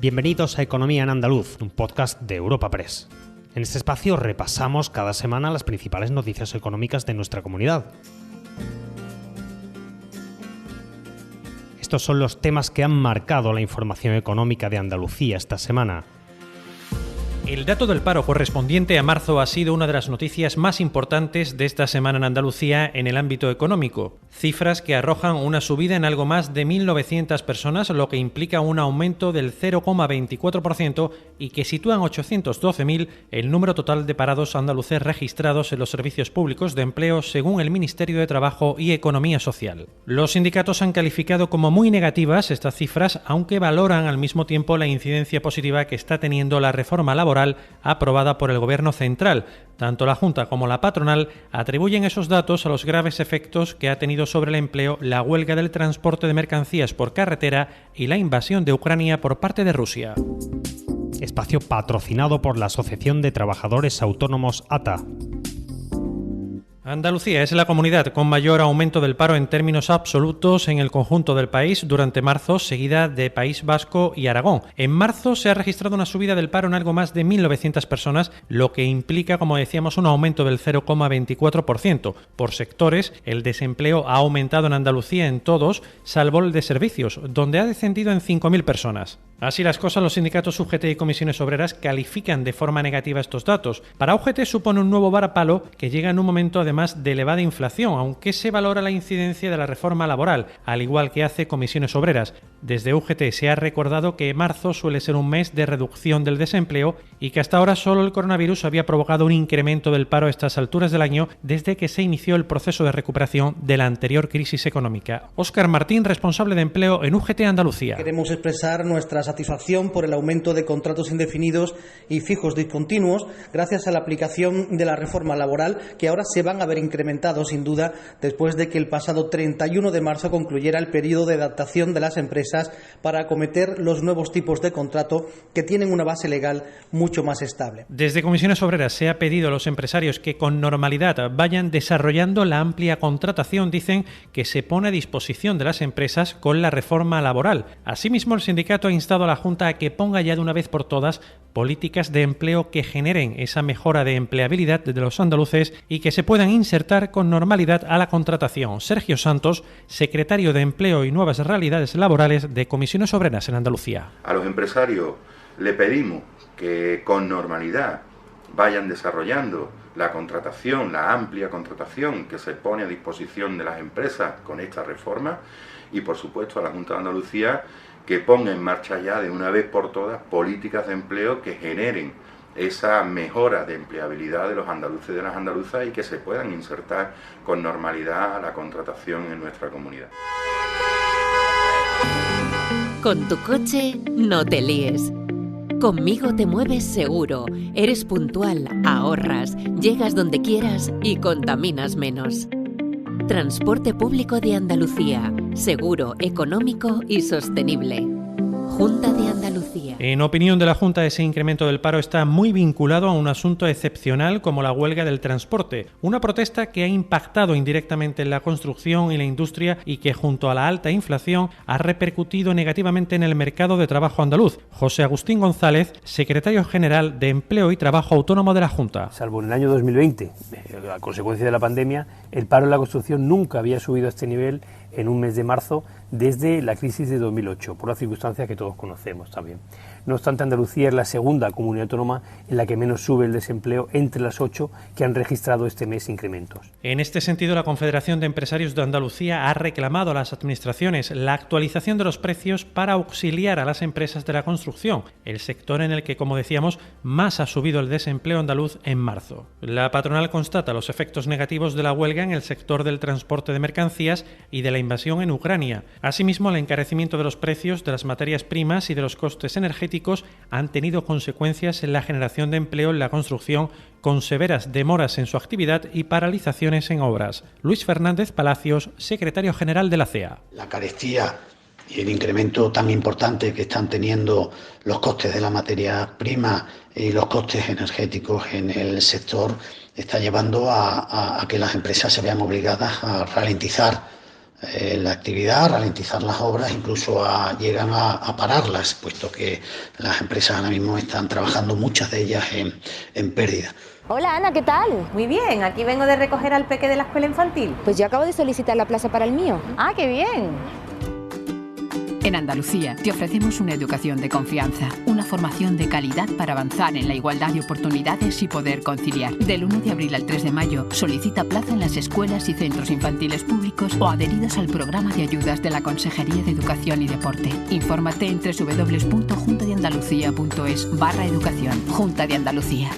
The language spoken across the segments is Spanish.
Bienvenidos a Economía en Andaluz, un podcast de Europa Press. En este espacio repasamos cada semana las principales noticias económicas de nuestra comunidad. Estos son los temas que han marcado la información económica de Andalucía esta semana. El dato del paro correspondiente a marzo ha sido una de las noticias más importantes de esta semana en Andalucía en el ámbito económico. Cifras que arrojan una subida en algo más de 1.900 personas, lo que implica un aumento del 0,24% y que sitúan 812.000 el número total de parados andaluces registrados en los servicios públicos de empleo según el Ministerio de Trabajo y Economía Social. Los sindicatos han calificado como muy negativas estas cifras, aunque valoran al mismo tiempo la incidencia positiva que está teniendo la reforma laboral aprobada por el Gobierno central. Tanto la Junta como la patronal atribuyen esos datos a los graves efectos que ha tenido sobre el empleo la huelga del transporte de mercancías por carretera y la invasión de Ucrania por parte de Rusia. Espacio patrocinado por la Asociación de Trabajadores Autónomos ATA. Andalucía es la comunidad con mayor aumento del paro en términos absolutos en el conjunto del país durante marzo, seguida de País Vasco y Aragón. En marzo se ha registrado una subida del paro en algo más de 1.900 personas, lo que implica, como decíamos, un aumento del 0,24%. Por sectores, el desempleo ha aumentado en Andalucía en todos, salvo el de servicios, donde ha descendido en 5.000 personas. Así las cosas, los sindicatos UGT y comisiones obreras califican de forma negativa estos datos. Para UGT supone un nuevo varapalo que llega en un momento además de elevada inflación, aunque se valora la incidencia de la reforma laboral, al igual que hace comisiones obreras. Desde UGT se ha recordado que marzo suele ser un mes de reducción del desempleo y que hasta ahora solo el coronavirus había provocado un incremento del paro a estas alturas del año desde que se inició el proceso de recuperación de la anterior crisis económica. Óscar Martín, responsable de empleo en UGT Andalucía. Queremos expresar nuestra satisfacción por el aumento de contratos indefinidos y fijos discontinuos gracias a la aplicación de la reforma laboral, que ahora se van a ver incrementados sin duda después de que el pasado 31 de marzo concluyera el periodo de adaptación de las empresas para acometer los nuevos tipos de contrato que tienen una base legal mucho más estable. Desde comisiones obreras se ha pedido a los empresarios que con normalidad vayan desarrollando la amplia contratación, dicen, que se pone a disposición de las empresas con la reforma laboral. Asimismo, el sindicato ha instado a la Junta a que ponga ya de una vez por todas políticas de empleo que generen esa mejora de empleabilidad de los andaluces y que se puedan insertar con normalidad a la contratación. Sergio Santos, secretario de Empleo y Nuevas Realidades Laborales de Comisiones Obreras en Andalucía. A los empresarios le pedimos que con normalidad vayan desarrollando la contratación, la amplia contratación que se pone a disposición de las empresas con esta reforma, y por supuesto a la Junta de Andalucía que ponga en marcha ya de una vez por todas políticas de empleo que generen esa mejora de empleabilidad de los andaluces y de las andaluzas y que se puedan insertar con normalidad a la contratación en nuestra comunidad. Con tu coche no te líes. Conmigo te mueves seguro, eres puntual, ahorras, llegas donde quieras y contaminas menos. Transporte público de Andalucía, seguro, económico y sostenible. Junta de Andalucía. En opinión de la Junta, ese incremento del paro está muy vinculado a un asunto excepcional como la huelga del transporte, una protesta que ha impactado indirectamente en la construcción y la industria y que junto a la alta inflación ha repercutido negativamente en el mercado de trabajo andaluz. José Agustín González, secretario general de Empleo y Trabajo Autónomo de la Junta. Salvo en el año 2020, a consecuencia de la pandemia, el paro en la construcción nunca había subido a este nivel en un mes de marzo desde la crisis de 2008, por una circunstancia que todos conocemos también. No obstante, Andalucía es la segunda comunidad autónoma en la que menos sube el desempleo entre las 8 que han registrado este mes incrementos. En este sentido, la Confederación de Empresarios de Andalucía ha reclamado a las administraciones la actualización de los precios para auxiliar a las empresas de la construcción, el sector en el que, como decíamos, más ha subido el desempleo andaluz en marzo. La patronal constata los efectos negativos de la huelga en el sector del transporte de mercancías y de la invasión en Ucrania. Asimismo, el encarecimiento de los precios de las materias primas y de los costes energéticos han tenido consecuencias en la generación de empleo en la construcción, con severas demoras en su actividad y paralizaciones en obras. Luis Fernández Palacios, secretario general de la CEA. La carestía y el incremento tan importante que están teniendo los costes de la materia prima y los costes energéticos en el sector está llevando a que las empresas se vean obligadas a ralentizar la actividad, a ralentizar las obras, incluso llegan a pararlas, puesto que las empresas ahora mismo están trabajando, muchas de ellas en pérdida. Hola Ana, ¿qué tal? Muy bien, aquí vengo de recoger al peque de la escuela infantil. Pues yo acabo de solicitar la plaza para el mío. Ah, qué bien. En Andalucía te ofrecemos una educación de confianza, una formación de calidad para avanzar en la igualdad de oportunidades y poder conciliar. Del 1 de abril al 3 de mayo solicita plaza en las escuelas y centros infantiles públicos o adheridos al programa de ayudas de la Consejería de Educación y Deporte. Infórmate en www.juntadeandalucía.es/educación. Junta de Andalucía.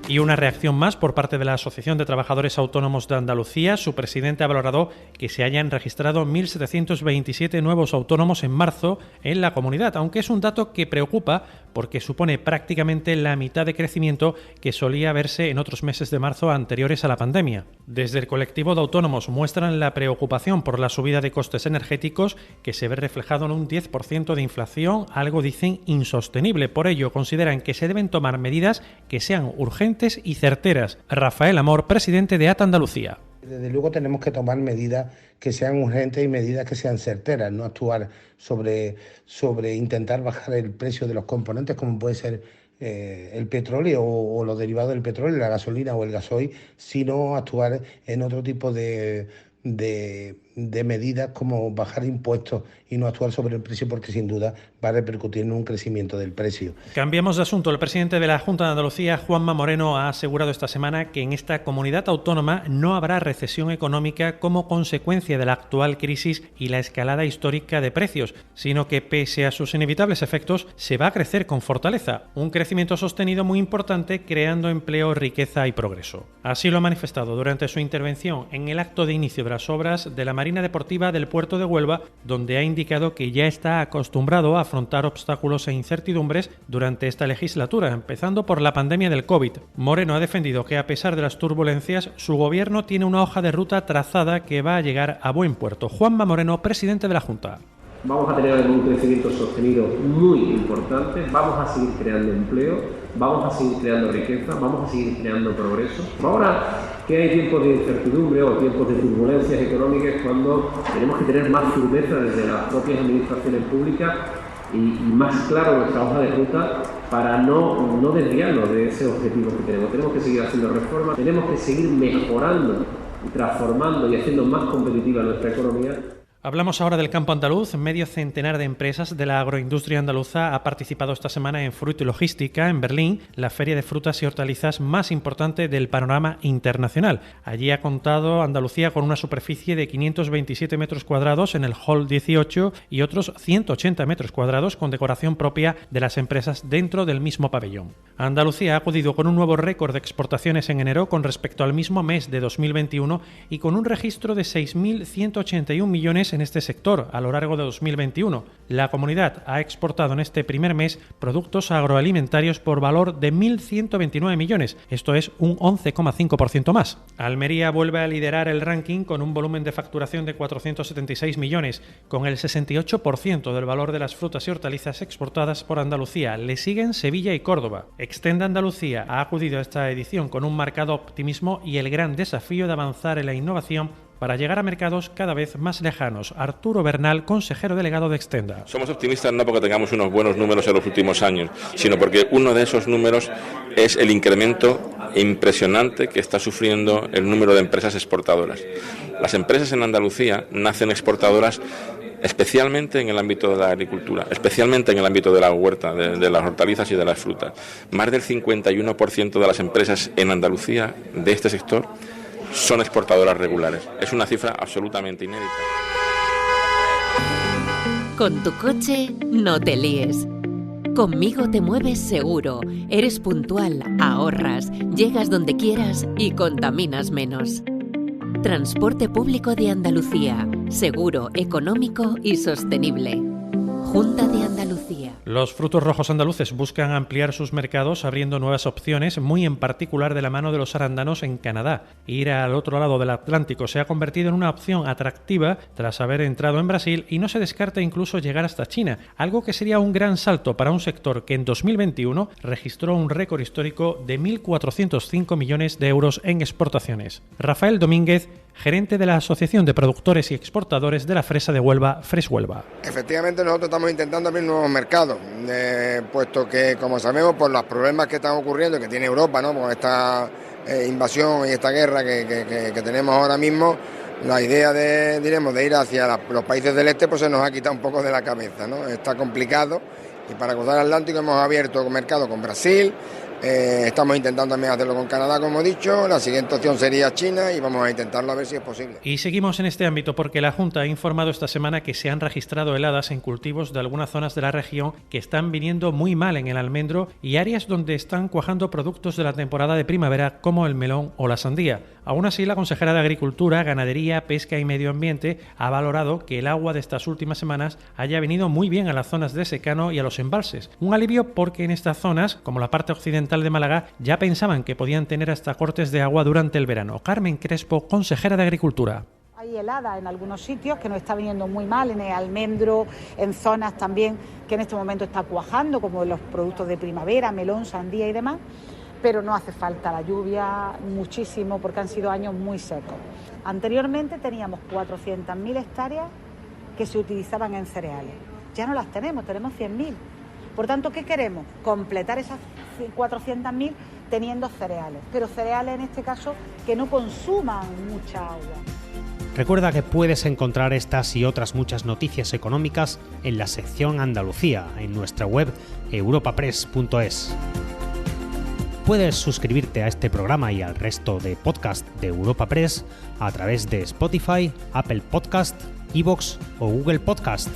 Y una reacción más por parte de la Asociación de Trabajadores Autónomos de Andalucía. Su presidente ha valorado que se hayan registrado 1.727 nuevos autónomos en marzo en la comunidad, aunque es un dato que preocupa porque supone prácticamente la mitad de crecimiento que solía verse en otros meses de marzo anteriores a la pandemia. Desde el colectivo de autónomos muestran la preocupación por la subida de costes energéticos que se ve reflejado en un 10% de inflación, algo dicen insostenible. Por ello consideran que se deben tomar medidas que sean urgentes y certeras. Rafael Amor, presidente de ATA Andalucía. Desde luego tenemos que tomar medidas que sean urgentes y medidas que sean certeras, no actuar sobre intentar bajar el precio de los componentes como puede ser el petróleo o los derivados del petróleo, la gasolina o el gasoil, sino actuar en otro tipo de medidas como bajar impuestos y no actuar sobre el precio, porque sin duda va a repercutir en un crecimiento del precio. Cambiamos de asunto. El presidente de la Junta de Andalucía, Juanma Moreno, ha asegurado esta semana que en esta comunidad autónoma no habrá recesión económica como consecuencia de la actual crisis y la escalada histórica de precios, sino que pese a sus inevitables efectos se va a crecer con fortaleza, un crecimiento sostenido muy importante, creando empleo, riqueza y progreso. Así lo ha manifestado durante su intervención en el acto de inicio de las obras de la Marina Deportiva del puerto de Huelva, donde ha indicado que ya está acostumbrado a afrontar obstáculos e incertidumbres durante esta legislatura, empezando por la pandemia del COVID. Moreno ha defendido que a pesar de las turbulencias, su gobierno tiene una hoja de ruta trazada que va a llegar a buen puerto. Juanma Moreno, presidente de la Junta. Vamos a tener un crecimiento sostenido muy importante, vamos a seguir creando empleo, vamos a seguir creando riqueza, vamos a seguir creando progreso. Ahora que hay tiempos de incertidumbre o tiempos de turbulencias económicas, cuando tenemos que tener más firmeza desde las propias administraciones públicas y más claro nuestra hoja de ruta para no desviarnos de ese objetivo que tenemos. Tenemos que seguir haciendo reformas, tenemos que seguir mejorando, transformando y haciendo más competitiva nuestra economía. Hablamos ahora del campo andaluz. Medio centenar de empresas de la agroindustria andaluza ha participado esta semana en Fruit y Logística en Berlín, la feria de frutas y hortalizas más importante del panorama internacional. Allí ha contado Andalucía con una superficie de 527 metros cuadrados en el Hall 18 y otros 180 metros cuadrados con decoración propia de las empresas dentro del mismo pabellón. Andalucía ha acudido con un nuevo récord de exportaciones en enero con respecto al mismo mes de 2021 y con un registro de 6.181 millones en este sector a lo largo de 2021. La comunidad ha exportado en este primer mes productos agroalimentarios por valor de 1.129 millones, esto es un 11,5% más. Almería vuelve a liderar el ranking con un volumen de facturación de 476 millones, con el 68% del valor de las frutas y hortalizas exportadas por Andalucía. Le siguen Sevilla y Córdoba. Extenda Andalucía ha acudido a esta edición con un marcado optimismo y el gran desafío de avanzar en la innovación para llegar a mercados cada vez más lejanos. Arturo Bernal, consejero delegado de Extenda. Somos optimistas no porque tengamos unos buenos números en los últimos años, sino porque uno de esos números es el incremento impresionante que está sufriendo el número de empresas exportadoras. Las empresas en Andalucía nacen exportadoras especialmente en el ámbito de la agricultura, especialmente en el ámbito de la huerta, de las hortalizas y de las frutas. Más del 51% de las empresas en Andalucía de este sector son exportadoras regulares. Es una cifra absolutamente inédita. Con tu coche no te líes. Conmigo te mueves seguro, eres puntual, ahorras, llegas donde quieras y contaminas menos. Transporte público de Andalucía, seguro, económico y sostenible. Junta de Andalucía. Los frutos rojos andaluces buscan ampliar sus mercados abriendo nuevas opciones, muy en particular de la mano de los arándanos en Canadá. Ir al otro lado del Atlántico se ha convertido en una opción atractiva tras haber entrado en Brasil y no se descarta incluso llegar hasta China, algo que sería un gran salto para un sector que en 2021 registró un récord histórico de 1.405 millones de euros en exportaciones. Rafael Domínguez, gerente de la Asociación de Productores y Exportadores de la Fresa de Huelva, Freshuelva. Efectivamente, nosotros estamos intentando abrir nuevos mercados, puesto que, como sabemos, por los problemas que están ocurriendo y que tiene Europa, ¿no?, con esta invasión y esta guerra que tenemos ahora mismo, la idea de ir hacia los países del este pues se nos ha quitado un poco de la cabeza, ¿no? Está complicado, y para cruzar el Atlántico hemos abierto mercado con Brasil. Estamos intentando también hacerlo con Canadá, como he dicho. La siguiente opción sería China y vamos a intentarlo a ver si es posible. Y seguimos en este ámbito porque la Junta ha informado esta semana que se han registrado heladas en cultivos de algunas zonas de la región que están viniendo muy mal en el almendro y áreas donde están cuajando productos de la temporada de primavera como el melón o la sandía. Aún así, la consejera de Agricultura, Ganadería, Pesca y Medio Ambiente ha valorado que el agua de estas últimas semanas haya venido muy bien a las zonas de secano y a los embalses. Un alivio porque en estas zonas, como la parte occidental de Málaga, ya pensaban que podían tener hasta cortes de agua durante el verano. Carmen Crespo, consejera de Agricultura. Hay helada en algunos sitios que nos está viniendo muy mal, en el almendro, en zonas también que en este momento está cuajando, como los productos de primavera, melón, sandía y demás, pero no hace falta la lluvia muchísimo porque han sido años muy secos. Anteriormente teníamos 400.000 hectáreas que se utilizaban en cereales. Ya no las tenemos 100.000. Por tanto, ¿qué queremos? Completar esas 400.000 teniendo cereales, pero cereales en este caso que no consuman mucha agua. Recuerda que puedes encontrar estas y otras muchas noticias económicas en la sección Andalucía, en nuestra web europapress.es. Puedes suscribirte a este programa y al resto de podcast de Europa Press a través de Spotify, Apple Podcast, iVoox o Google Podcast.